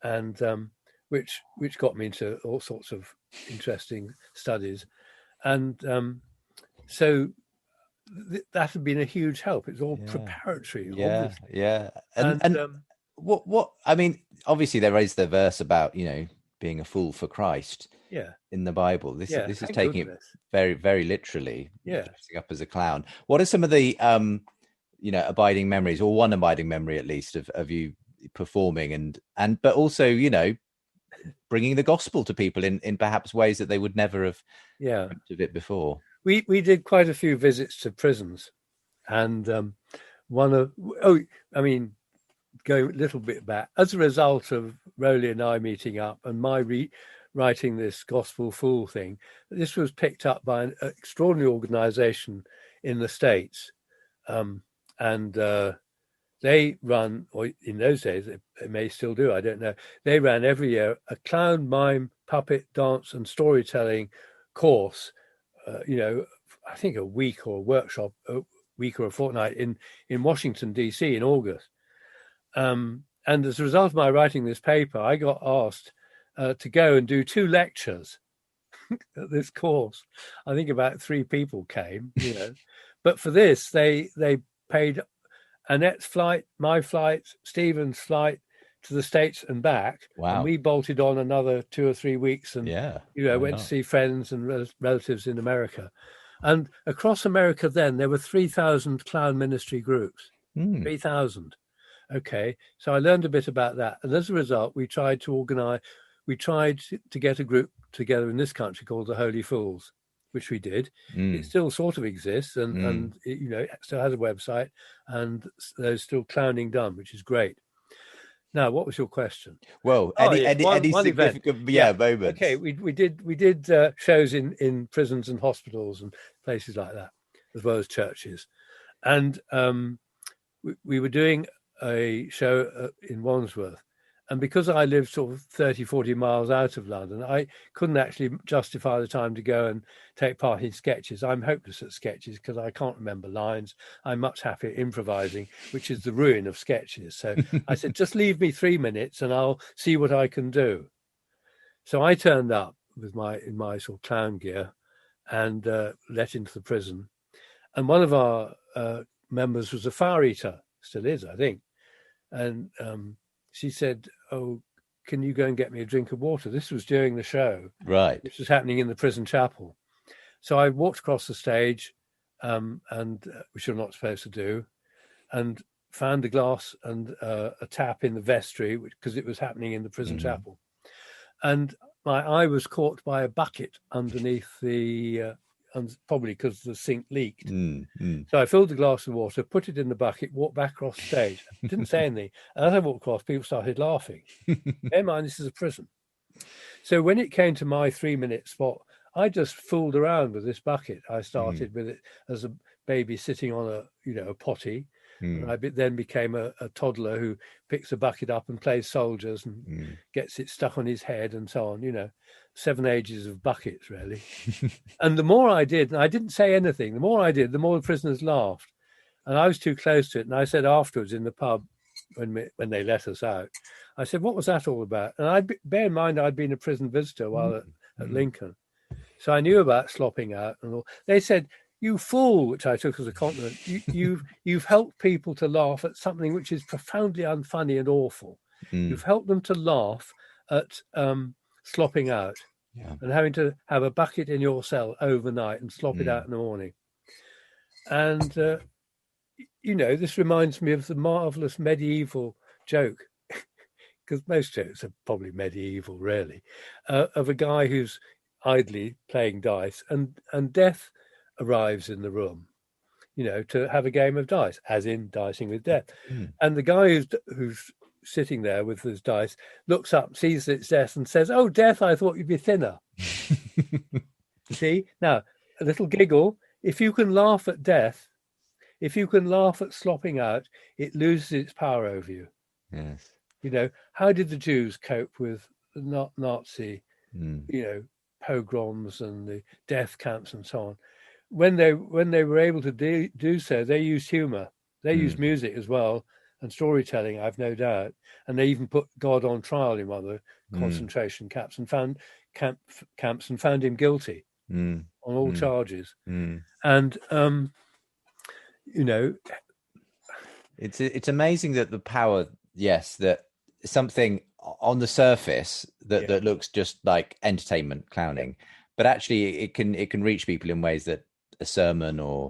and which got me into all sorts of interesting studies. And so that had been a huge help. It's all preparatory, obviously. Yeah. And what I mean, obviously there is the verse about, being a fool for Christ in the Bible. This is taking it very, very literally, dressing up as a clown. What are some of the abiding memories, or one abiding memory at least, of you performing and but also, bringing the gospel to people in perhaps ways that they would never have dreamt of it before? We did quite a few visits to prisons, and going a little bit back, as a result of Rowley and I meeting up and my writing this Gospel Fool thing, this was picked up by an extraordinary organization in the States. And they run, or in those days, they may still do, I don't know. They ran every year a clown, mime, puppet, dance and storytelling course, I think a week or a workshop, a week or a fortnight in Washington, D.C. in August. And as a result of my writing this paper, I got asked to go and do 2 lectures at this course. I think about 3 people came, But for this, they paid Annette's flight, my flight, Stephen's flight to the States and back. Wow. And we bolted on another 2 or 3 weeks and, went to see friends and relatives in America. And across America then, there were 3,000 clown ministry groups, 3,000. Okay, so I learned a bit about that. And as a result, we tried to get a group together in this country called the Holy Fools, which we did. It still sort of exists and it still has a website, and there's still clowning done, which is great. Now, what was your question? Well, any significant moments? Okay, we did shows in prisons and hospitals and places like that, as well as churches. And we were doing a show in Wandsworth. And because I lived sort of 30, 40 miles out of London, I couldn't actually justify the time to go and take part in sketches. I'm hopeless at sketches because I can't remember lines. I'm much happier improvising, which is the ruin of sketches. So I said, just leave me 3 minutes and I'll see what I can do. So I turned up with in my sort of clown gear and let into the prison. And one of our members was a fire eater, still is, I think. And she said, "Oh, can you go and get me a drink of water?" This was during the show, right? Which was happening in the prison chapel. So I walked across the stage, and which you're not supposed to do, and found a glass and a tap in the vestry, because it was happening in the prison chapel. And my eye was caught by a bucket underneath the. Probably because the sink leaked. So I filled the glass of water, put it in the bucket, walked back across the stage. Didn't say anything. And as I walked across, people started laughing. Bear in mind, this is a prison. So when it came to my 3-minute spot, I just fooled around with this bucket. I started with it as a baby sitting on a potty. And I then became a toddler who picks a bucket up and plays soldiers and gets it stuck on his head and so on, 7 ages of buckets, really. And the more I did, and I didn't say anything, the more I did, the more the prisoners laughed. And I was too close to it. And I said afterwards in the pub, when they let us out, I said, what was that all about? And bear in mind, I'd been a prison visitor while at Lincoln. So I knew about slopping out and all. They said, "You fool," which I took as a compliment. You've helped people to laugh at something which is profoundly unfunny and awful. You've helped them to laugh at slopping out and having to have a bucket in your cell overnight and slop it out in the morning. And, this reminds me of the marvellous medieval joke, because most jokes are probably medieval, really, of a guy who's idly playing dice and death arrives in the room, to have a game of dice, as in dicing with death. And the guy who's sitting there with his dice looks up, sees it's death and says, "Oh, Death, I thought you'd be thinner." See? Now, a little giggle. If you can laugh at death, if you can laugh at slopping out, it loses its power over you. Yes. How did the Jews cope with the Nazi, pogroms and the death camps and so on? When they were able to do so, they used humor. They used music as well and storytelling, I've no doubt. And they even put God on trial in one of the concentration camps and found him guilty. on all charges. Mm. And, you know, It's amazing that the power, yes, that something on the surface that looks just like entertainment, clowning, but actually it can reach people in ways that a sermon or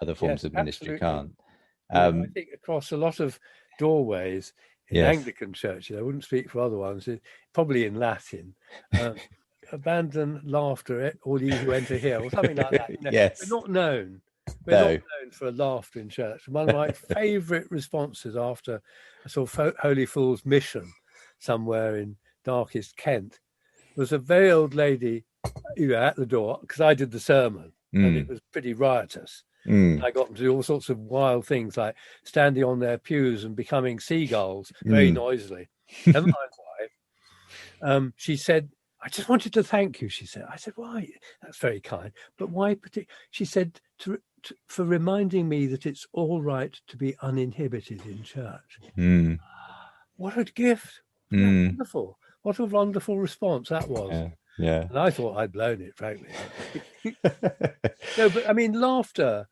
other forms of ministry can't. I think across a lot of doorways in Anglican churches, I wouldn't speak for other ones, probably in Latin, abandon laughter, all you who enter here, or something like that. Yes. We're not known. We're not known for laughter in church. One of my favourite responses after a sort of Holy Fool's mission somewhere in darkest Kent was a very old lady, at the door, because I did the sermon and it was pretty riotous. I got them to do all sorts of wild things, like standing on their pews and becoming seagulls very noisily. Never mind why. She said, "I just wanted to thank you," she said. I said, "Why? That's very kind. But why She said, for reminding me that it's all right to be uninhibited in church." What a gift. Wonderful. What a wonderful response that was. Yeah. And I thought I'd blown it, frankly. No, but I mean, laughter,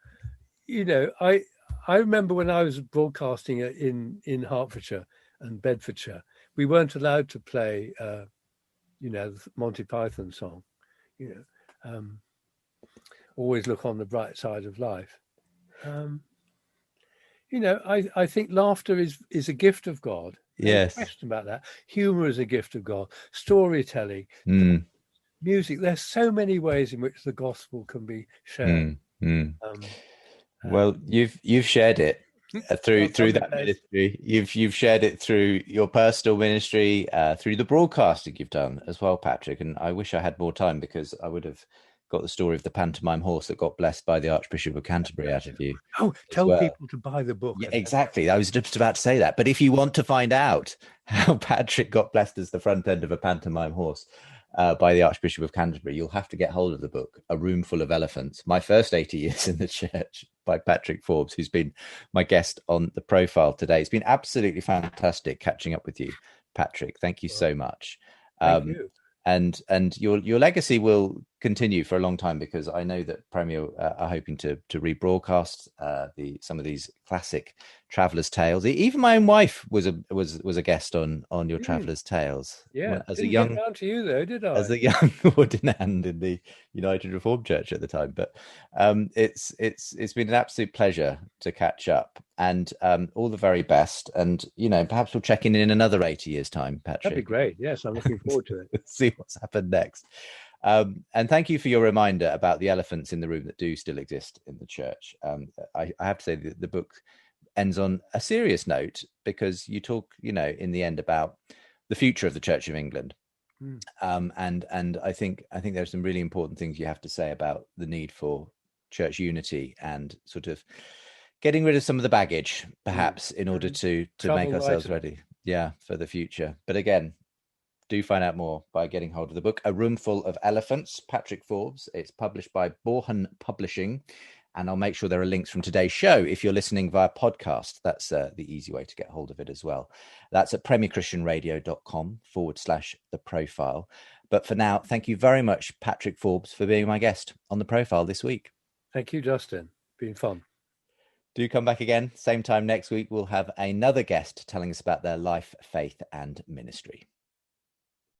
I remember when I was broadcasting in Hertfordshire and Bedfordshire, we weren't allowed to play, the Monty Python song, always look on the bright side of life. I think laughter is a gift of God. Yes. No question about that. Humor is a gift of God. Storytelling, music. There's so many ways in which the gospel can be shared. Well, you've shared it through that ministry. You've shared it through your personal ministry, through the broadcasting you've done as well, Patrick. And I wish I had more time, because I would have got the story of the pantomime horse that got blessed by the Archbishop of Canterbury out of you. Oh, tell people to buy the book. Yeah, exactly. I was just about to say that. But if you want to find out how Patrick got blessed as the front end of a pantomime horse by the Archbishop of Canterbury, you'll have to get hold of the book, A Room Full of Elephants, My First 80 Years in the Church, by Patrick Forbes, who's been my guest on the profile today. It's been absolutely fantastic catching up with you, Patrick. Thank you so much. Thank you. And your legacy will continue for a long time, because I know that Premier are hoping to rebroadcast some of these classic Traveller's Tales. Even my own wife was a guest on your Traveller's Tales. Yeah, as didn't a young get round to you though, did I? As a young ordinand in the United Reformed Church at the time. But it's been an absolute pleasure to catch up, and all the very best. And perhaps we'll check in another 80 years' time, Patrick. That'd be great. Yes, I'm looking forward to it. See what's happened next. And thank you for your reminder about the elephants in the room that do still exist in the church. I have to say that the book ends on a serious note, because you talk, in the end, about the future of the Church of England. And I think there's some really important things you have to say about the need for church unity and sort of getting rid of some of the baggage, perhaps, in order to make ourselves ready, for the future. But again, do find out more by getting hold of the book, A Room Full of Elephants, Patrick Forbes. It's published by Borhan Publishing. And I'll make sure there are links from today's show if you're listening via podcast. That's the easy way to get hold of it as well. That's at premierchristianradio.com/the profile. But for now, thank you very much, Patrick Forbes, for being my guest on the profile this week. Thank you, Justin. Been fun. Do come back again. Same time next week, we'll have another guest telling us about their life, faith, and ministry.